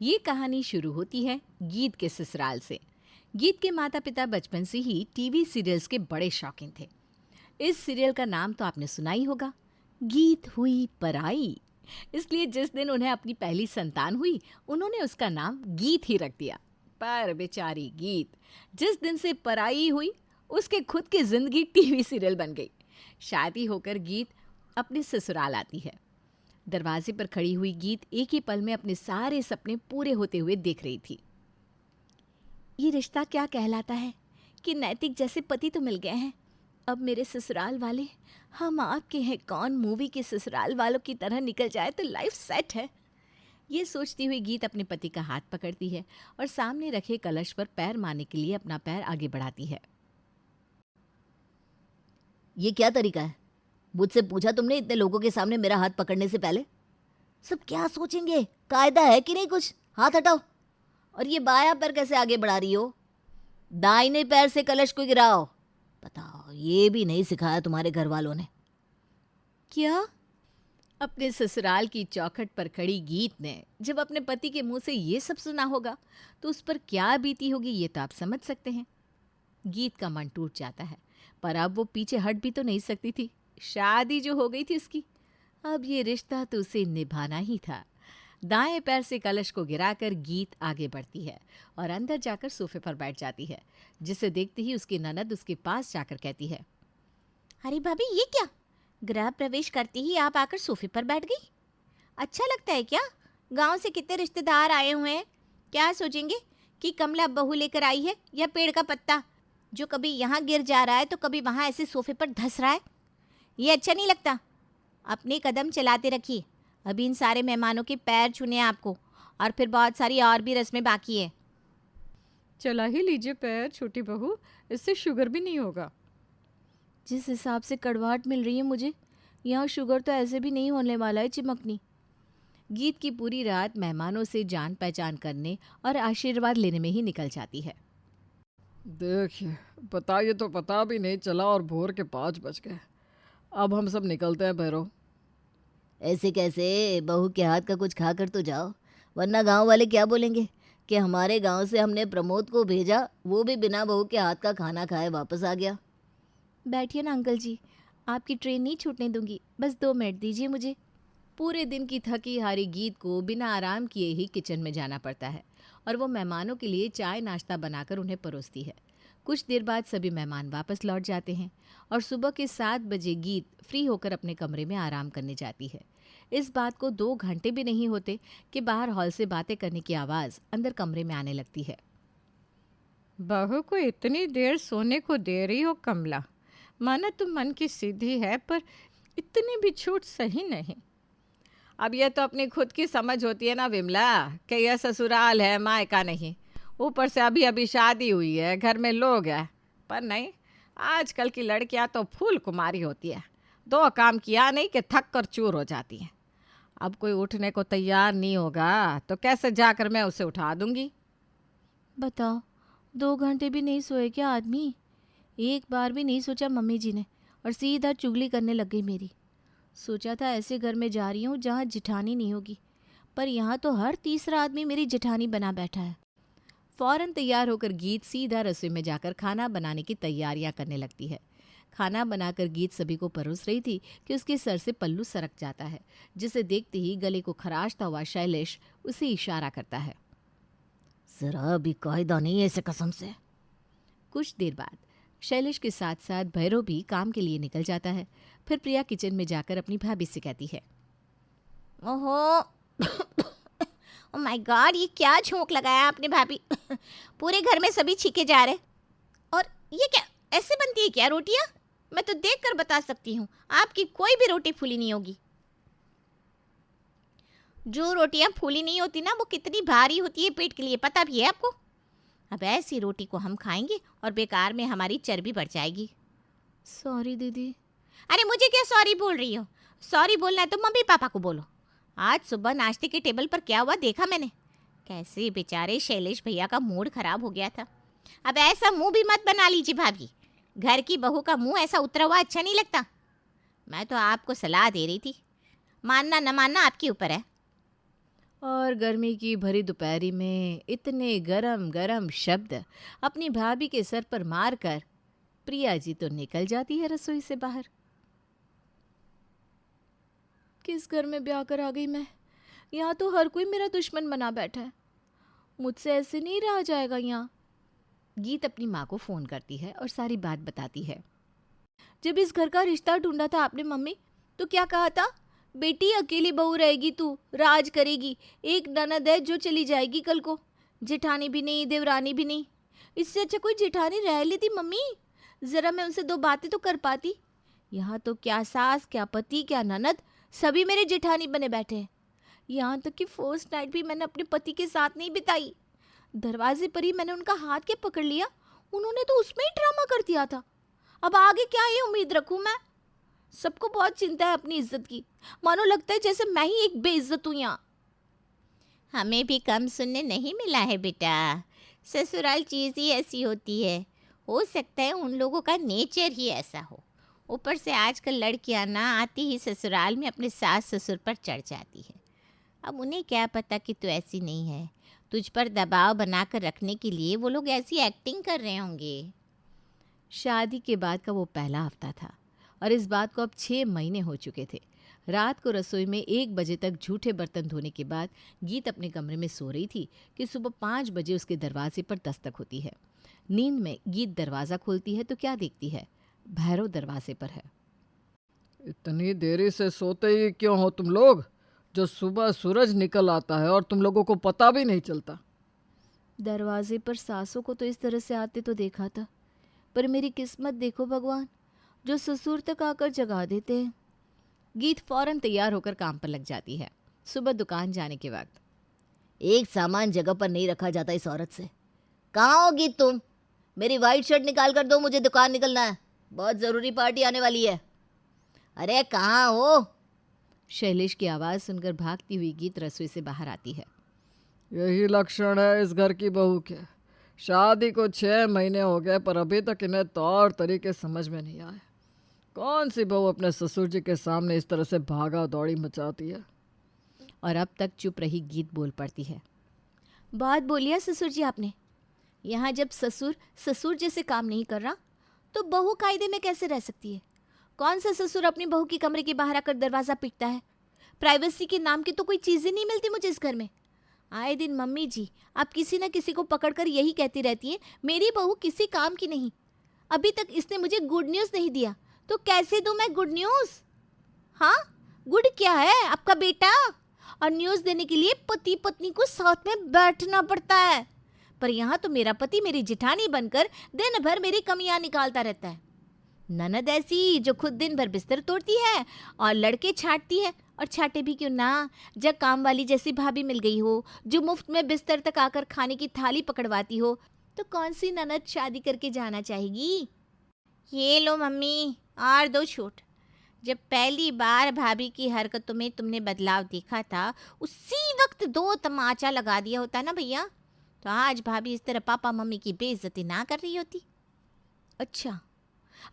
ये कहानी शुरू होती है गीत के ससुराल से। गीत के माता पिता बचपन से ही टीवी सीरियल्स के बड़े शौकीन थे। इस सीरियल का नाम तो आपने सुना ही होगा, गीत हुई पराई। इसलिए जिस दिन उन्हें अपनी पहली संतान हुई, उन्होंने उसका नाम गीत ही रख दिया। पर बेचारी गीत जिस दिन से पराई हुई, उसके खुद की जिंदगी टीवी सीरियल बन गई। शादी होकर गीत अपने ससुराल आती है। दरवाजे पर खड़ी हुई गीत एक ही पल में अपने सारे सपने पूरे होते हुए देख रही थी। ये रिश्ता क्या कहलाता है कि नैतिक जैसे पति तो मिल गए हैं। अब मेरे ससुराल वाले हम आपके हैं कौन मूवी के ससुराल वालों की तरह निकल जाए तो लाइफ सेट है। ये सोचती हुई गीत अपने पति का हाथ पकड़ती है और सामने रखे कलश पर पैर मारने के लिए अपना पैर आगे बढ़ाती है। ये क्या तरीका है? मुझसे पूछा तुमने इतने लोगों के सामने मेरा हाथ पकड़ने से पहले? सब क्या सोचेंगे? कायदा है कि नहीं कुछ? हाथ हटाओ। और ये बायां पैर कैसे आगे बढ़ा रही हो? दाहिने पैर से कलश को गिराओ। बताओ, ये भी नहीं सिखाया तुम्हारे घर वालों ने? क्या? अपने ससुराल की चौखट पर खड़ी गीत ने जब अपने पति के मुंह से ये सब सुना होगा तो उस पर क्या बीती होगी, ये तो आप समझ सकते हैं। गीत का मन टूट जाता है, पर अब वो पीछे हट भी तो नहीं सकती थी। शादी जो हो गई थी उसकी, अब ये रिश्ता तो उसे निभाना ही था। दाएं पैर से कलश को गिराकर गीत आगे बढ़ती है और अंदर जाकर सोफे पर बैठ जाती है, जिसे देखते ही उसकी ननद उसके पास जाकर कहती है, अरे भाभी, ये क्या? गृह प्रवेश करते ही आप आकर सोफे पर बैठ गई? अच्छा लगता है क्या? गांव से कितने रिश्तेदार आए हुए हैं, क्या सोचेंगे कि कमला बहू लेकर आई है या पेड़ का पत्ता जो कभी यहाँ गिर जा रहा है तो कभी वहाँ ऐसे सोफे पर धंस रहा है। ये अच्छा नहीं लगता। अपने कदम चलाते रखिए। अभी इन सारे मेहमानों के पैर छूने हैं आपको, और फिर बहुत सारी और भी रस्में बाकी है। चला ही लीजिए पैर छोटी बहू, इससे शुगर भी नहीं होगा। जिस हिसाब से कड़वाहट मिल रही है मुझे, यहाँ शुगर तो ऐसे भी नहीं होने वाला है चिमकनी। गीत की पूरी रात मेहमानों से जान पहचान करने और आशीर्वाद लेने में ही निकल जाती है। देखिए, बताइए तो पता भी नहीं चला और भोर के 5 बज गए। अब हम सब निकलते हैं भैरव। ऐसे कैसे? बहू के हाथ का कुछ खा कर तो जाओ, वरना गांव वाले क्या बोलेंगे कि हमारे गांव से हमने प्रमोद को भेजा, वो भी बिना बहू के हाथ का खाना खाए वापस आ गया। बैठिए ना अंकल जी, आपकी ट्रेन नहीं छूटने दूंगी, बस 2 मिनट दीजिए मुझे। पूरे दिन की थकी हारी गीत को बिना आराम किए ही किचन में जाना पड़ता है और वो मेहमानों के लिए चाय नाश्ता बनाकर उन्हें परोसती है। कुछ देर बाद सभी मेहमान वापस लौट जाते हैं और सुबह के 7 बजे गीत फ्री होकर अपने कमरे में आराम करने जाती है। इस बात को 2 घंटे भी नहीं होते कि बाहर हॉल से बातें करने की आवाज़ अंदर कमरे में आने लगती है। बहू को इतनी देर सोने को दे रही हो कमला, माना तुम मन की सीधी है, पर इतनी भी छूट सही नहीं। अब ये तो अपनी खुद की समझ होती है ना विमला, कि यह ससुराल है, मायका नहीं। ऊपर से अभी अभी शादी हुई है, घर में लोग हैं। पर नहीं, आजकल की लड़कियां तो फूल कुमारी होती है, 2 काम किया नहीं कि थक कर चूर हो जाती हैं। अब कोई उठने को तैयार नहीं होगा तो कैसे जाकर मैं उसे उठा दूंगी। बताओ, 2 घंटे भी नहीं सोए क्या आदमी? एक बार भी नहीं सोचा मम्मी जी ने, और सीधा चुगली करने लग गई मेरी। सोचा था ऐसे घर में जा रही हूँ जहाँ जिठानी नहीं होगी, पर यहाँ तो हर तीसरा आदमी मेरी जिठानी बना बैठा है। फौरन तैयार होकर गीत सीधा रसोई में जाकर खाना बनाने की तैयारियां करने लगती है। खाना बनाकर गीत सभी को परोस रही थी कि उसके सर से पल्लू सरक जाता है, जिसे देखते ही गले को खराशता हुआ शैलेश उसे इशारा करता है। जरा भी कायदा नहीं है इसे, कसम से। कुछ देर बाद शैलेश के साथ साथ भैरव भी काम के लिए निकल जाता है। फिर प्रिया किचन में जाकर अपनी भाभी से कहती है, ओहो ओ माय गॉड, ये क्या झोंक लगाया आपने भाभी? पूरे घर में सभी छीके जा रहे। और ये क्या, ऐसे बनती है क्या रोटियां? मैं तो देख कर बता सकती हूँ, आपकी कोई भी रोटी फूली नहीं होगी। जो रोटियां फूली नहीं होती ना, वो कितनी भारी होती है पेट के लिए, पता भी है आपको? अब ऐसी रोटी को हम खाएंगे और बेकार में हमारी चर्बी बढ़ जाएगी। सॉरी दीदी। अरे मुझे क्या सॉरी बोल रही हो? सॉरी बोलना है तो मम्मी पापा को बोलो। आज सुबह नाश्ते के टेबल पर क्या हुआ देखा मैंने? कैसे बेचारे शैलेश भैया का मूड खराब हो गया था। अब ऐसा मुंह भी मत बना लीजिए भाभी, घर की बहू का मुंह ऐसा उतरा हुआ अच्छा नहीं लगता। मैं तो आपको सलाह दे रही थी, मानना न मानना आपके ऊपर है। और गर्मी की भरी दोपहरी में इतने गरम गरम शब्द अपनी भाभी के सर पर मारकर प्रिया जी तो निकल जाती है रसोई से बाहर। किस घर में ब्याह कर आ गई मैं? यहाँ तो हर कोई मेरा दुश्मन बना बैठा है, मुझसे ऐसे नहीं रहा जाएगा यहाँ। गीत अपनी माँ को फ़ोन करती है और सारी बात बताती है। जब इस घर का रिश्ता ढूंढा था आपने मम्मी, तो क्या कहा था? बेटी अकेली बहू रहेगी, तू राज करेगी, एक ननद है जो चली जाएगी कल को, जेठानी भी नहीं, देवरानी भी नहीं। इससे अच्छा कोई जेठानी रह लेती मम्मी, ज़रा मैं उनसे दो बातें तो कर पाती। यहाँ तो क्या सास, क्या पति, क्या ननद, सभी मेरे जेठानी बने बैठे हैं। यहाँ तक कि फर्स्ट नाइट भी मैंने अपने पति के साथ नहीं बिताई। दरवाजे पर ही मैंने उनका हाथ के पकड़ लिया, उन्होंने तो उसमें ही ड्रामा कर दिया था। अब आगे क्या ही उम्मीद रखूं मैं? सबको बहुत चिंता है अपनी इज्जत की, मानो लगता है जैसे मैं ही एक बेइज्जत हूं यहाँ। हमें भी कम सुनने नहीं मिला है बेटा, ससुराल चीज़ ही ऐसी होती है। हो सकता है उन लोगों का नेचर ही ऐसा हो। ऊपर से आजकल लड़कियां ना आती ही ससुराल में अपने सास ससुर पर चढ़ जाती है। अब उन्हें क्या पता कि तू ऐसी नहीं है, तुझ पर दबाव बनाकर रखने के लिए वो लोग ऐसी एक्टिंग कर रहे होंगे। शादी के बाद का वो पहला हफ्ता था और इस बात को अब 6 महीने हो चुके थे। रात को रसोई में 1 बजे तक झूठे बर्तन धोने के बाद गीत अपने कमरे में सो रही थी कि सुबह 5 बजे उसके दरवाजे पर दस्तक होती है। नींद में गीत दरवाज़ा खोलती है तो क्या देखती है? भैरव दरवाजे पर है। इतनी देरी से सोते ही क्यों हो तुम लोग, जो सुबह सूरज निकल आता है और तुम लोगों को पता भी नहीं चलता? दरवाजे पर सासों को तो इस तरह से आते तो देखा था, पर मेरी किस्मत देखो भगवान, जो ससुर तक आकर जगा देते हैं। गीत फौरन तैयार होकर काम पर लग जाती है। सुबह दुकान जाने के वक्त, एक सामान जगह पर नहीं रखा जाता इस औरत से। कहाँ हो गीत तुम? मेरी वाइट शर्ट निकाल कर दो, मुझे दुकान निकलना है, बहुत ज़रूरी पार्टी आने वाली है। अरे कहाँ हो? शैलेश की आवाज़ सुनकर भागती हुई गीत रसोई से बाहर आती है। यही लक्षण है इस घर की बहू के। शादी को 6 महीने हो गए पर अभी तक इन्हें तौर तरीके समझ में नहीं आए। कौन सी बहू अपने ससुर जी के सामने इस तरह से भागा दौड़ी मचाती है? और अब तक चुप रही गीत बोल पड़ती है। बहुत बोलिया ससुर जी आपने। यहाँ जब ससुर ससुर जैसे काम नहीं कर रहा तो बहू कायदे में कैसे रह सकती है? कौन सा ससुर अपनी बहू के कमरे के बाहर आकर दरवाज़ा पीटता है? प्राइवेसी के नाम की तो कोई चीज़ ही नहीं मिलती मुझे इस घर में। आए दिन मम्मी जी आप किसी न किसी को पकड़कर यही कहती रहती हैं, मेरी बहू किसी काम की नहीं। अभी तक इसने मुझे गुड न्यूज़ नहीं दिया, तो कैसे दूँ मैं गुड न्यूज़? हाँ, गुड क्या है आपका बेटा? और न्यूज़ देने के लिए पति पत्नी को साथ में बैठना पड़ता है। पर यहाँ तो मेरा पति मेरी जेठानी बनकर दिन भर मेरी कमियां निकालता रहता है। ननद ऐसी जो खुद दिन भर बिस्तर तोड़ती है और लड़के छांटती है, और छाटे भी क्यों ना, जब काम वाली जैसी भाभी मिल गई हो जो मुफ्त में बिस्तर तक आकर खाने की थाली पकड़वाती हो, तो कौन सी ननद शादी करके जाना चाहेगी? ये लो मम्मी और 2 छूट। जब पहली बार भाभी की हरकतों में तुमने बदलाव देखा था, उसी वक्त 2 तमाचा लगा दिया होता ना भैया, तो आज भाभी इस तरह पापा मम्मी की बेइज्जती ना कर रही होती। अच्छा,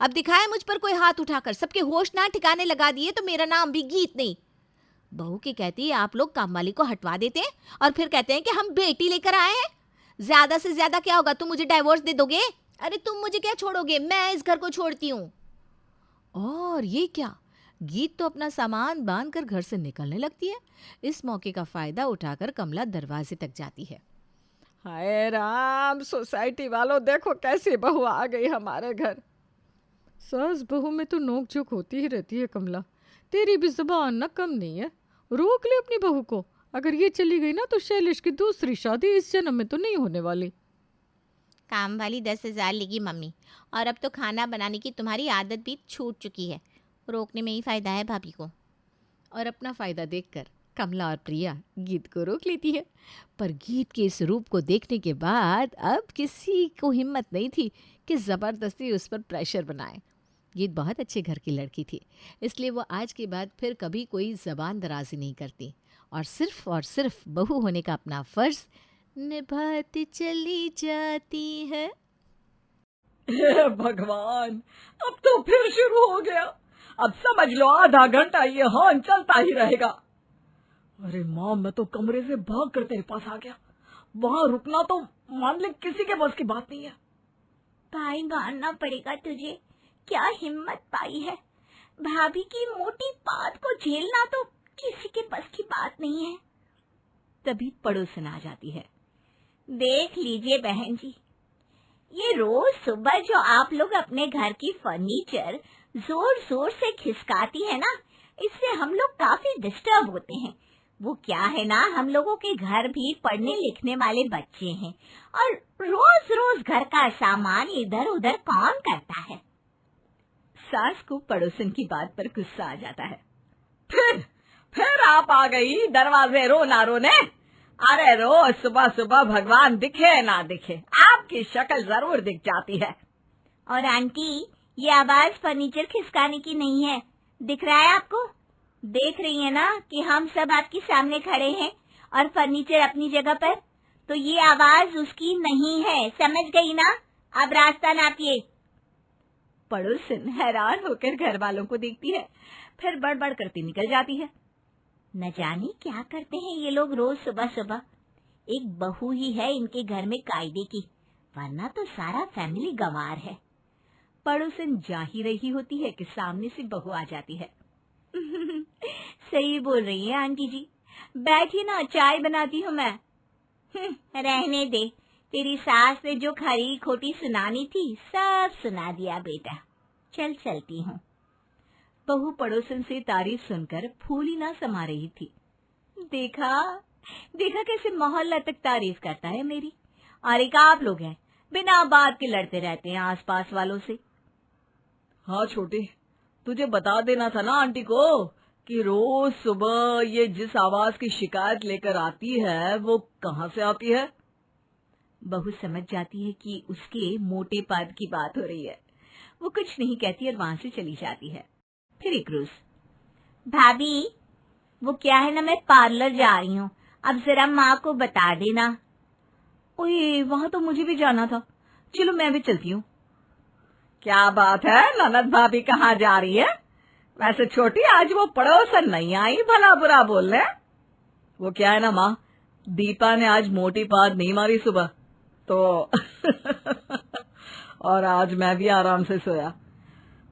अब दिखाए मुझ पर कोई हाथ उठाकर, सबके होश ना ठिकाने लगा दिए तो मेरा नाम भी गीत नहीं। बहू के कहती है आप लोग काम वाली को हटवा देते हैं और फिर कहते हैं कि हम बेटी लेकर आए हैं। ज्यादा से ज्यादा क्या होगा, तुम मुझे डाइवोर्स दे दोगे? अरे तुम मुझे क्या छोड़ोगे, मैं इस घर को छोड़ती हूँ। और ये क्या, गीत तो अपना सामान बांधकर घर से निकलने लगती है। इस मौके का फायदा उठाकर कमला दरवाजे तक जाती है। हाय राम, सोसाइटी वालों देखो कैसी बहू आ गई हमारे घर। सास बहू में तो नोक झोंक होती ही रहती है कमला, तेरी भी जुबान ना कम नहीं है। रोक ले अपनी बहू को, अगर ये चली गई ना तो शैलेश की दूसरी शादी इस जन्म में तो नहीं होने वाली। काम वाली 10,000 लेगी मम्मी, और अब तो खाना बनाने की तुम्हारी आदत भी छूट चुकी है। रोकने में ही फायदा है भाभी को। और अपना फायदा देखकर कमला और प्रिया गीत को रोक लेती है। पर गीत के इस रूप को देखने के बाद अब किसी को हिम्मत नहीं थी कि ज़बरदस्ती उस पर प्रेशर बनाए। गीत बहुत अच्छे घर की लड़की थी, इसलिए वो आज के बाद फिर कभी कोई ज़बान दराजी नहीं करती और सिर्फ बहू होने का अपना फ़र्ज़ निभाती चली जाती है। हे भगवान, अब तो फिर शुरू हो गया। अब समझ लो आधा घंटा ये हॉर्न चलता ही रहेगा। अरे माँ, मैं तो कमरे से भाग कर तेरे पास आ गया। वहाँ रुकना तो मान ले किसी के बस की बात नहीं है। भाई मानना पड़ेगा तुझे, क्या हिम्मत पाई है। भाभी की मोटी बात को झेलना तो किसी के बस की बात नहीं है। तभी पड़ोसन आ जाती है। देख लीजिए बहन जी, ये रोज सुबह जो आप लोग अपने घर की फर्नीचर जोर जोर से खिसकाती है ना, इससे हम लोग काफी डिस्टर्ब होते हैं। वो क्या है ना, हम लोगों के घर भी पढ़ने लिखने वाले बच्चे हैं और रोज रोज घर का सामान इधर उधर कौन करता है। सास को पड़ोसन की बात पर गुस्सा आ जाता है। फिर आप आ गई दरवाजे रो ना रोने। अरे रोज सुबह सुबह भगवान दिखे ना दिखे, आपकी शक्ल जरूर दिख जाती है। और आंटी, ये आवाज फर्नीचर खिसकाने की नहीं है, दिख रहा है आपको? देख रही है ना कि हम सब आपके सामने खड़े हैं और फर्नीचर अपनी जगह पर, तो ये आवाज उसकी नहीं है, समझ गई ना? अब रास्ता नापिए। पड़ोसन हैरान होकर घर वालों को देखती है, फिर बड़बड़ करती निकल जाती है। न जाने क्या करते हैं ये लोग रोज सुबह सुबह। एक बहू ही है इनके घर में कायदे की, वरना तो सारा फैमिली गंवार है। पड़ोसन जा ही रही होती है कि सामने से बहू आ जाती है। सही बोल रही है आंटी जी, बैठिए ना, चाय बनाती हूँ मैं। रहने दे, तेरी सास ने जो खरी खोटी सुनानी थी सब सुना दिया बेटा, चल चलती हूँ। बहू पड़ोसन से तारीफ सुनकर फूली ना समा रही थी। देखा देखा कैसे मोहल्ला तक तारीफ करता है मेरी। अरे का आप लोग हैं, बिना बात के लड़ते रहते हैं आसपास वालों से। हाँ छोटी, तुझे बता देना था ना आंटी को कि रोज सुबह ये जिस आवाज की शिकायत लेकर आती है वो कहाँ से आती है। बहू समझ जाती है कि उसके मोटे पाद की बात हो रही है। वो कुछ नहीं कहती और वहां से चली जाती है। फिर एक रोज, भाभी वो क्या है ना, मैं पार्लर जा रही हूँ, अब जरा माँ को बता देना। ओए वहां तो मुझे भी जाना था, चलो मैं भी चलती हूँ। क्या बात है, ननद भाभी कहाँ जा रही है? वैसे छोटी, आज वो पड़ोसन नहीं आई भला बुरा बोलने। वो क्या है ना माँ, दीपा ने आज मोटी पाद नहीं मारी सुबह तो और आज मैं भी आराम से सोया,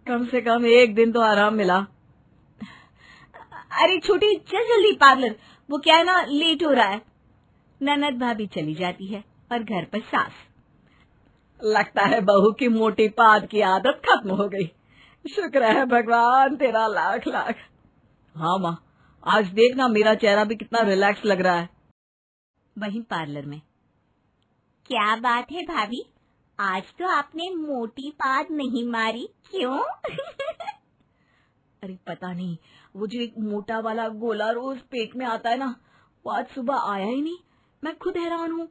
कम से कम एक दिन तो आराम मिला। अरे छोटी, चल जल्दी पार्लर, वो क्या है ना, लेट हो रहा है। ननद भाभी चली जाती है और घर पर सास। लगता है बहू की मोटी पाद की आदत खत्म हो गई। शुक्र है भगवान तेरा लाख लाख। हाँ माँ, आज देखना मेरा चेहरा भी कितना रिलैक्स लग रहा है। वहीं पार्लर में, क्या बात है भाभी, आज तो आपने मोटी पाद नहीं मारी, क्यों? अरे पता नहीं, वो जो एक मोटा वाला गोला रोज पेट में आता है ना, वो आज सुबह आया ही नहीं। मैं खुद हैरान हूँ।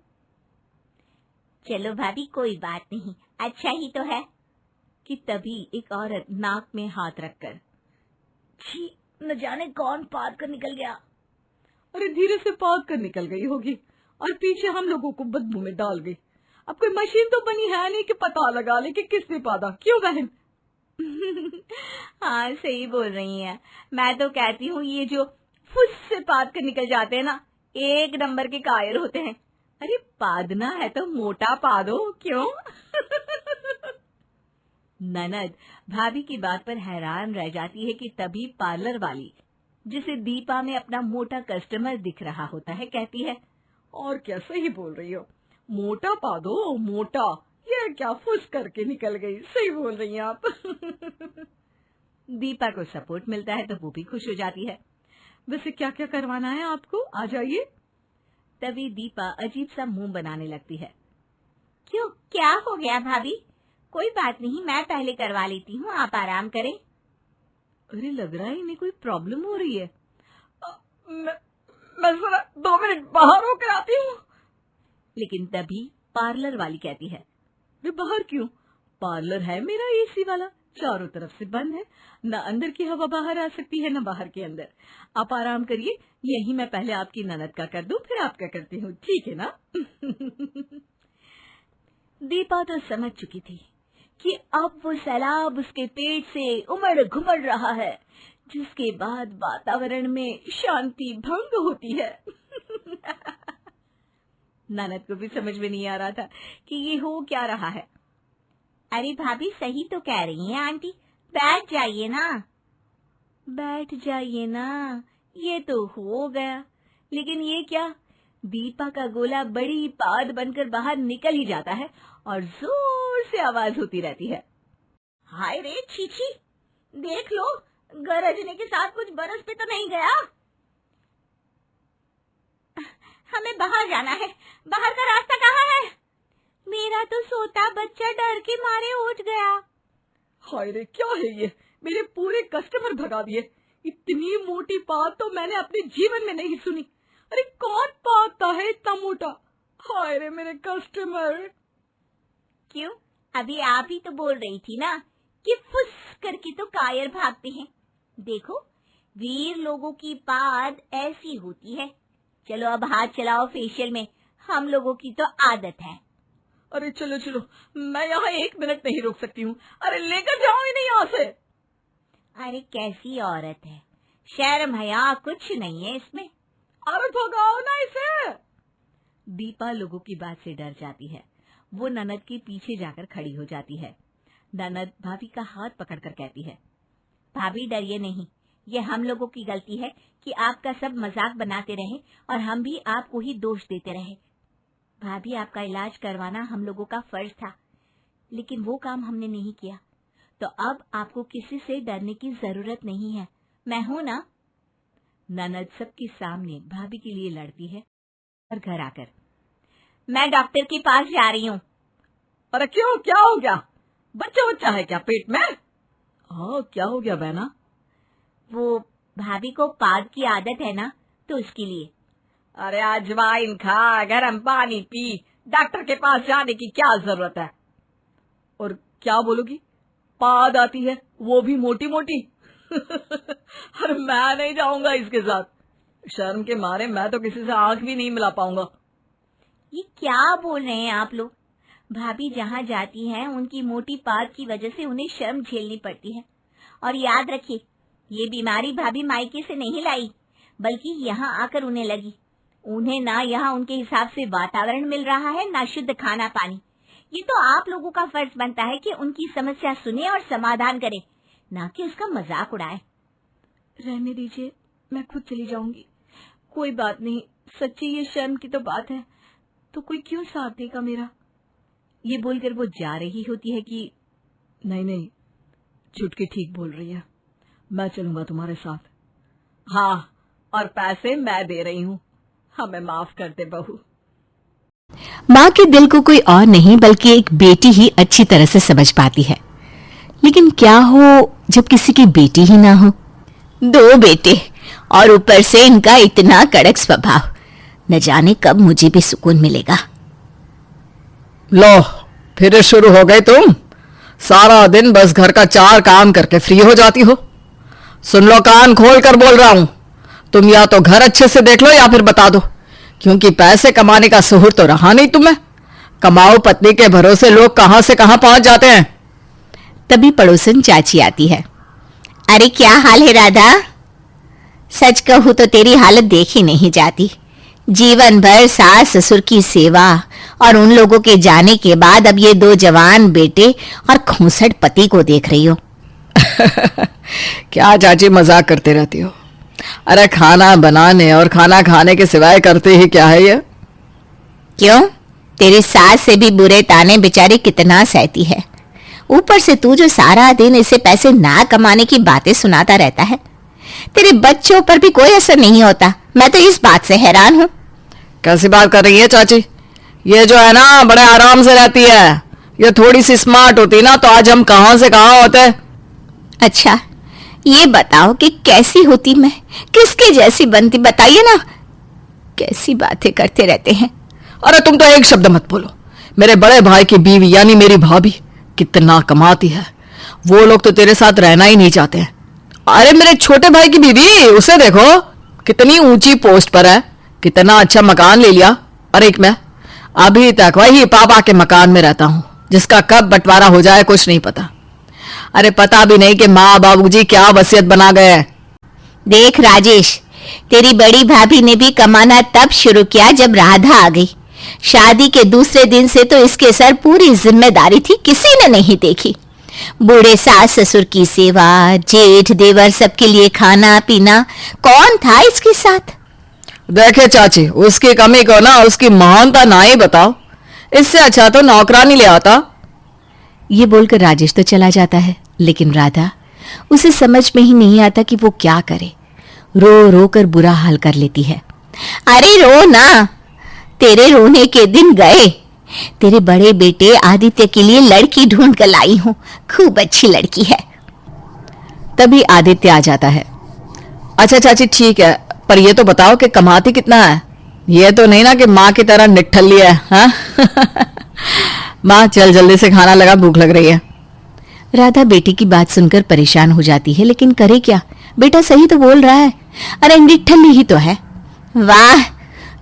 चलो भाभी, कोई बात नहीं, अच्छा ही तो है। कि तभी एक औरत नाक में हाथ रखकर, छी, न जाने कौन पाद कर निकल गया। अरे धीरे से पाद कर निकल गई होगी और पीछे हम लोगों को बदबू में डाल गई। अब कोई मशीन तो बनी है नहीं कि पता लगा ले कि किसने पादा, क्यों बहन? हाँ सही बोल रही हैं। मैं तो कहती हूँ ये जो फुस से पाद कर निकल जाते हैं ना, एक नंबर के कायर होते हैं। अरे पादना है तो मोटा पादो, क्यों? ननद भाभी की बात पर हैरान रह जाती है कि तभी पार्लर वाली, जिसे दीपा में अपना मोटा कस्टमर दिख रहा होता है, कहती है, और क्या सही बोल रही हो, मोटा पादो मोटा, ये क्या फुस करके निकल गई। सही बोल रही हैं आप। दीपा को सपोर्ट मिलता है तो वो भी खुश हो जाती है। वैसे क्या क्या करवाना है आपको, आ जाइए। तभी दीपा अजीब सा मुंह बनाने लगती है। क्यों, क्या हो गया भाभी? कोई बात नहीं, मैं पहले करवा लेती हूँ, आप आराम करें। अरे लग रहा है इन्हें कोई प्रॉब्लम हो रही है। मैं जरा 2 मिनट बाहर होकर आती हूँ। लेकिन तभी पार्लर वाली कहती है, वे बाहर क्यों? पार्लर है मेरा एसी वाला, चारों तरफ से बंद है, न अंदर की हवा बाहर आ सकती है न बाहर के अंदर। आप आराम करिए, यही मैं पहले आपकी ननद का कर दूं, फिर आपका करती हूँ, ठीक है ना? दीपा तो समझ चुकी थी कि अब वो सैलाब उसके पेट से उमड़ घुमड़ रहा है, जिसके बाद वातावरण में शांति भंग होती है। ननद को भी समझ में नहीं आ रहा था कि ये हो क्या रहा है। अरे भाभी सही तो कह रही हैं आंटी, बैठ जाइए ना। बैठ जाइए ना, ये तो हो गया, लेकिन ये क्या, दीपा का गोला बड़ी पाद बनकर बाहर निकल ही जाता है और जोर से आवाज होती रहती है। हाय रे छीछी, देख लो गरजने के साथ कुछ बरस पे तो नहीं गया। हमें बाहर जाना है, बाहर का रास्ता कहाँ है? मेरा तो सोता बच्चा डर के मारे उठ गया। हाय रे क्या है ये, मेरे पूरे कस्टमर भगा दिए। इतनी मोटी पात तो मैंने अपने जीवन में नहीं सुनी। अरे कौन पाता है इतना मोटा? हाय रे मेरे कस्टमर। क्यों, अभी आप ही तो बोल रही थी ना कि फुस करके तो कायर भागते हैं। देखो वीर लोगों की पाद ऐसी होती है। चलो अब हाथ चलाओ फेशियल में, हम लोगों की तो आदत है। अरे चलो चलो, मैं यहाँ 1 मिनट नहीं रुक सकती हूँ। अरे लेकर जाओ इन्हें यहाँ से। अरे कैसी औरत है, शर्म हया कुछ नहीं है इसमें। अरे भगाओ ना इसे। दीपा लोगों की बात से डर जाती है। वो ननद के पीछे जाकर खड़ी हो जाती है। ननद भाभी का हाथ पकड़कर कहती है, भाभी डरिए नहीं, ये हम लोगों की गलती है कि आपका सब मजाक बनाते रहे और हम भी आपको ही दोष देते रहे। भाभी आपका इलाज करवाना हम लोगों का फर्ज था, लेकिन वो काम हमने नहीं किया, तो अब आपको किसी से डरने की जरूरत नहीं है, मैं हूं ना। ननद सबके सामने भाभी के लिए लड़ती है और घर आकर, मैं डॉक्टर के पास जा रही हूँ। अरे क्यों, क्या हो गया? बच्चा है क्या पेट में? हाँ क्या हो गया बहना? वो भाभी को पाद की आदत है ना, तो उसके लिए। अरे अजवाइन खा, गरम पानी पी, डॉक्टर के पास जाने की क्या जरूरत है? और क्या बोलोगी, पाद आती है वो भी मोटी मोटी? अरे मैं नहीं जाऊंगा इसके साथ, शर्म के मारे मैं तो किसी से आंख भी नहीं मिला पाऊंगा। ये क्या बोल रहे हैं आप लोग? भाभी जहाँ जाती हैं उनकी मोटी पाद की वजह से उन्हें शर्म झेलनी पड़ती है। और याद रखिए, ये बीमारी भाभी मायके से नहीं लाई, बल्कि यहाँ आकर उन्हें लगी। उन्हें ना यहाँ उनके हिसाब से वातावरण मिल रहा है, ना शुद्ध खाना पानी। ये तो आप लोगों का फर्ज बनता है कि उनकी समस्या सुने और समाधान करें, ना कि उसका मजाक उड़ाए। रहने दीजिए, मैं खुद चली जाऊंगी। कोई बात नहीं, सच्ची ये शर्म की तो बात है, तो कोई क्यों साथ देगा मेरा? ये बोलकर वो जा रही होती है कि नहीं, छुटकी ठीक बोल रही है, मैं चलूंगा तुम्हारे साथ। हाँ, और पैसे मैं दे रही हूँ, हमें माफ कर दे बहू। माँ के दिल को कोई और नहीं बल्कि एक बेटी ही अच्छी तरह से समझ पाती है। लेकिन क्या हो जब किसी की बेटी ही ना हो? 2 बेटे और ऊपर से इनका इतना कड़क स्वभाव, न जाने कब मुझे भी सुकून मिलेगा। लो फिर शुरू हो गए तुम। सारा दिन बस घर का 4 काम करके फ्री हो जाती हो। सुन लो, कान खोल कर बोल रहा हूं, तुम या तो घर अच्छे से देख लो या फिर बता दो, क्योंकि पैसे कमाने का सुहूर तो रहा नहीं तुम्हें। कमाओ पत्नी के भरोसे लोग कहां से कहां पहुंच जाते हैं। तभी पड़ोसन चाची आती है। अरे क्या हाल है राधा? सच कहूं तो तेरी हालत देखी नहीं जाती। जीवन भर सास ससुर की सेवा और उन लोगों के जाने के बाद अब ये 2 जवान बेटे और खूंसट पति को देख रही हो। क्या चाची मजाक करते रहती हो? अरे खाना बनाने और खाना खाने के सिवाय करते ही क्या है ये? क्यों, तेरी सास से भी बुरे ताने बेचारी कितना सहती है। ऊपर से तू जो सारा दिन इसे पैसे ना कमाने की बातें सुनाता रहता है, तेरे बच्चों पर भी कोई असर नहीं होता। मैं तो इस बात से हैरान हूँ। कैसी बात कर रही है चाची? ये जो है ना बड़े आराम से रहती है, ये थोड़ी सी स्मार्ट होती ना तो आज हम कहां से कहां होते। अच्छा ये बताओ कि कैसी होती मैं, किसके जैसी बनती, बताइए ना। कैसी बातें करते रहते हैं। अरे तुम तो एक शब्द मत बोलो। मेरे बड़े भाई की बीवी यानी मेरी भाभी कितना कमाती है, वो लोग तो तेरे साथ रहना ही नहीं चाहते हैं। अरे मेरे छोटे भाई की बीवी, उसे देखो कितनी ऊंची पोस्ट पर है, कितना अच्छा मकान ले लिया। और एक मैं अभी तक वही पापा के मकान में रहता हूं, जिसका कब बंटवारा हो जाए कुछ नहीं पता। अरे पता भी नहीं कि माँ बाबूजी क्या वसीयत बना गए हैं देख राजेश, तेरी बड़ी भाभी ने भी कमाना तब शुरू किया जब राधा आ गई। शादी के दूसरे दिन से तो इसके सर पूरी जिम्मेदारी थी, किसी ने नहीं देखी। बूढ़े सास ससुर की सेवा, जेठ देवर सबके लिए खाना पीना, कौन था इसके साथ? देखे चाची, उसकी कमी को ना उसकी महानता ना ही बताओ, इससे अच्छा तो नौकरानी ले आता। ये बोलकर राजेश तो चला जाता है, लेकिन राधा, उसे समझ में ही नहीं आता कि वो क्या करे। रो रो कर बुरा हाल कर लेती है। अरे रो ना, तेरे रोने के दिन गए। तेरे बड़े बेटे आदित्य के लिए लड़की ढूंढ कर लाई हूं, खूब अच्छी लड़की है। तभी आदित्य आ जाता है। अच्छा चाची ठीक है, पर ये तो बताओ कि कमाती कितना है? ये तो नहीं ना कि माँ की तरह निठल्ली है, हाँ? माँ चल जल्दी से खाना लगा, भूख लग रही है। राधा बेटी की बात सुनकर परेशान हो जाती है, लेकिन करे क्या, बेटा सही तो बोल रहा है। अरे निठल्ली ही तो है। वाह,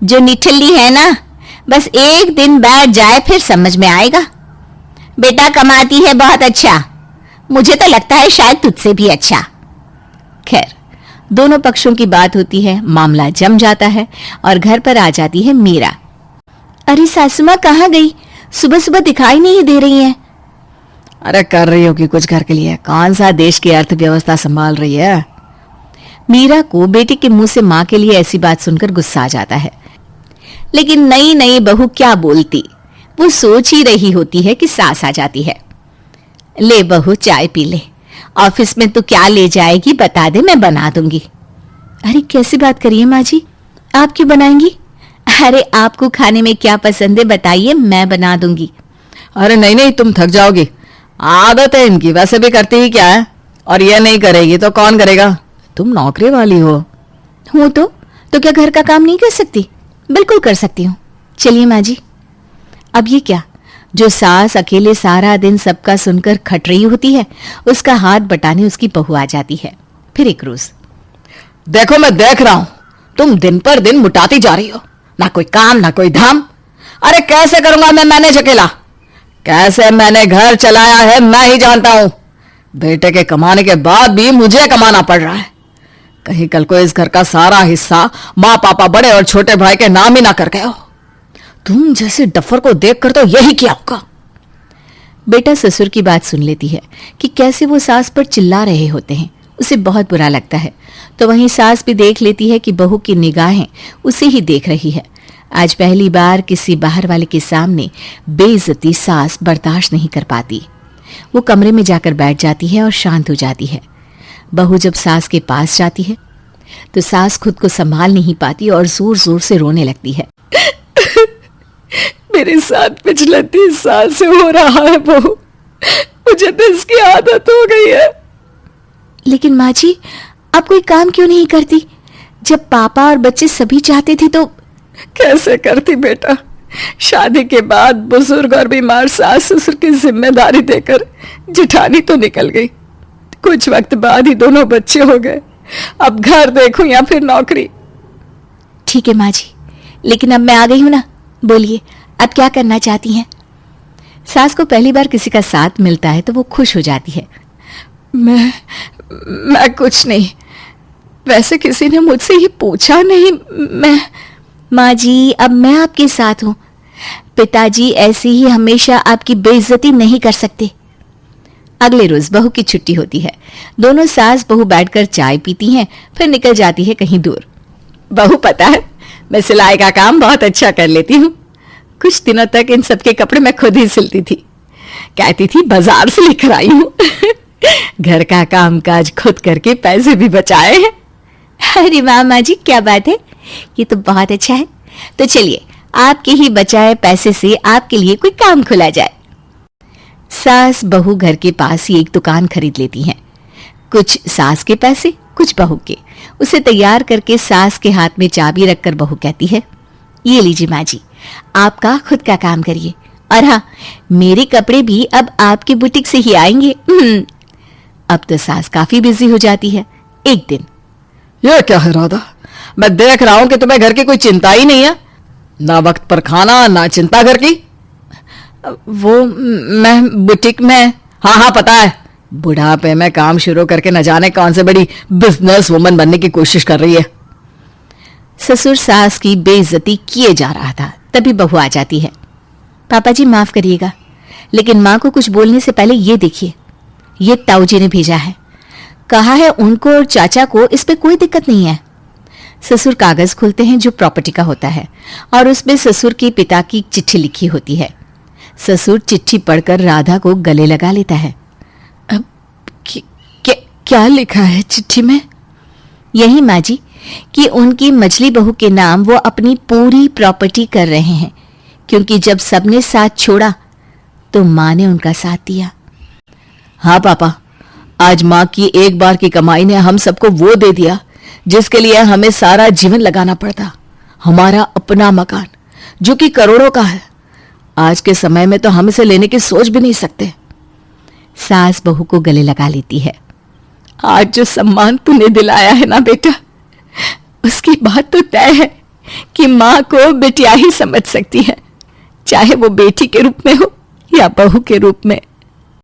जो निठल्ली है ना, बस एक दिन बैठ जाए फिर समझ में आएगा। बेटा कमाती है बहुत अच्छा, मुझे तो लगता है शायद तुझसे भी अच्छा। खैर, दोनों पक्षों की बात होती है, मामला जम जाता है और घर पर आ जाती है मीरा। अरे सासू माँ कहाँ गई? सुबह सुबह दिखाई नहीं दे रही हैं। अरे कर रही होगी कुछ घर के लिए, कौन सा देश की अर्थव्यवस्था संभाल रही है। मीरा को बेटे के मुंह से माँ के लिए ऐसी बात सुनकर गुस्सा आ जाता है, लेकिन नई नई बहू क्या बोलती, वो सोच ही रही होती है कि सास आ जाती है। ले बहू चाय पी ले, ऑफिस में तू क्या ले जाएगी बता दे, मैं बना दूंगी। अरे कैसी बात करिए माँ जी, आप क्यों बनाएंगी? अरे आपको खाने में क्या पसंद है बताइए, मैं बना दूंगी। अरे नहीं नहीं, तुम थक जाओगी, आदत है इनकी, वैसे भी करती ही क्या है, और ये नहीं करेगी तो कौन करेगा? तुम नौकरी वाली हो। हूं तो क्या घर का काम नहीं कर सकती? बिल्कुल कर सकती हूँ। चलिए माँ जी। अब ये क्या, जो सास अकेले सारा दिन सबका सुनकर खट रही होती है, उसका हाथ बटाने उसकी बहू आ जाती है। फिर एक रोज, देखो मैं देख रहा हूं, तुम दिन पर दिन मुटाती जा रही हो, ना कोई काम ना कोई धाम। अरे कैसे करूंगा मैं मैनेज अकेला? कैसे मैंने घर चलाया है मैं ही जानता हूं। बेटे के कमाने के बाद भी मुझे कमाना पड़ रहा है। कहीं कल को इस घर का सारा हिस्सा माँ पापा बड़े और छोटे भाई के नाम ही ना कर गए हो। तुम जैसे डफर को देखकर तो यही किया होगा। बेटा ससुर की बात सुन लेती है कि कैसे वो सास पर चिल्ला रहे होते हैं, उसे बहुत बुरा लगता है। तो वहीं सास भी देख लेती है कि बहू की निगाहें उसे ही देख रही है। आज पहली बार किसी बाहर वाले के सामने बेइज्जती सास बर्दाश्त नहीं कर पाती। वो कमरे में जाकर बैठ जाती है और शांत हो जाती है। बहू जब सास के पास जाती है तो सास खुद को संभाल नहीं पाती और जोर जोर से रोने लगती है। मेरे साथ पिछले 30 साल से हो रहा है बहू, मुझे तो इसकी आदत हो गई है। लेकिन माँ जी, आप कोई काम क्यों नहीं करती? जब पापा और बच्चे सभी चाहते थे तो। कैसे करती बेटा, शादी के बाद बुजुर्ग और बीमार सास ससुर की जिम्मेदारी देकर जिठानी तो निकल गई। कुछ वक्त बाद ही दोनों बच्चे हो गए। अब घर देखूं या फिर नौकरी। ठीक है माँ जी, लेकिन अब मैं आ गई हूं ना, बोलिए अब क्या करना चाहती हैं? सास को पहली बार किसी का साथ मिलता है तो वो खुश हो जाती है। मैं कुछ नहीं, वैसे किसी ने मुझसे ये पूछा नहीं। माँ जी, अब मैं आपके साथ हूं। पिताजी ऐसे ही हमेशा आपकी बेइज्जती नहीं कर सकते। अगले रोज बहू की छुट्टी होती है। दोनों सास बहू बैठकर चाय पीती हैं, फिर निकल जाती है कहीं दूर। बहू पता है, मैं सिलाई का काम बहुत अच्छा कर लेती हूँ। कुछ दिनों तक इन सबके कपड़े मैं खुद ही सिलती थी। कहती थी बाजार से लेकर आई हूँ। घर का काम काज खुद करके पैसे भी बचाए हैं। अरे वाह माँ जी, क्या बात है, ये तो बहुत अच्छा है। तो चलिए आपके ही बचाए पैसे से आपके लिए कोई काम खुला जाए। सास बहू घर के पास ही एक दुकान खरीद लेती हैं। कुछ सास के पैसे, कुछ बहू के। उसे तैयार करके सास के हाथ में चाबी रखकर बहू कहती है, ये लीजिए माँ जी, आपका खुद का काम करिए, और हाँ, मेरे कपड़े भी अब आपकी बुटीक से ही आएंगे। अब तो सास काफी बिजी हो जाती है। एक दिन, यह क्या है राधा, मैं देख रहा हूं कि तुम्हें घर की कोई चिंता ही नहीं है, ना वक्त पर खाना ना चिंता घर की। वो मैं बुटीक में। हाँ हाँ पता है, बुढ़ापे में काम शुरू करके न जाने कौन से बड़ी बिजनेस वुमन बनने की कोशिश कर रही है। ससुर सास की बेइज्जती किए जा रहा था, तभी बहू आ जाती है। पापा जी माफ करिएगा, लेकिन माँ को कुछ बोलने से पहले ये देखिए, ये ताऊ जी ने भेजा है। कहा है उनको और चाचा को इस पे कोई दिक्कत नहीं है। ससुर कागज खोलते हैं जो प्रॉपर्टी का होता है, और उसमें ससुर के पिता की चिट्ठी लिखी होती है। ससुर चिट्ठी पढ़कर राधा को गले लगा लेता है। अब क्या लिखा है चिट्ठी में? यही माँ जी कि उनकी मछली बहू के नाम वो अपनी पूरी प्रॉपर्टी कर रहे हैं, क्योंकि जब सबने साथ छोड़ा तो माँ ने उनका साथ दिया। हाँ पापा, आज माँ की एक बार की कमाई ने हम सबको वो दे दिया जिसके लिए हमें सारा जीवन लगाना पड़ता, हमारा अपना मकान जो कि करोड़ों का है। आज के समय में तो हम इसे लेने की सोच भी नहीं सकते। सास बहू को गले लगा लेती है। आज जो सम्मान तूने दिलाया है ना बेटा, उसकी बात तो तय है कि माँ को बिटिया ही समझ सकती है, चाहे वो बेटी के रूप में हो या बहू के रूप में।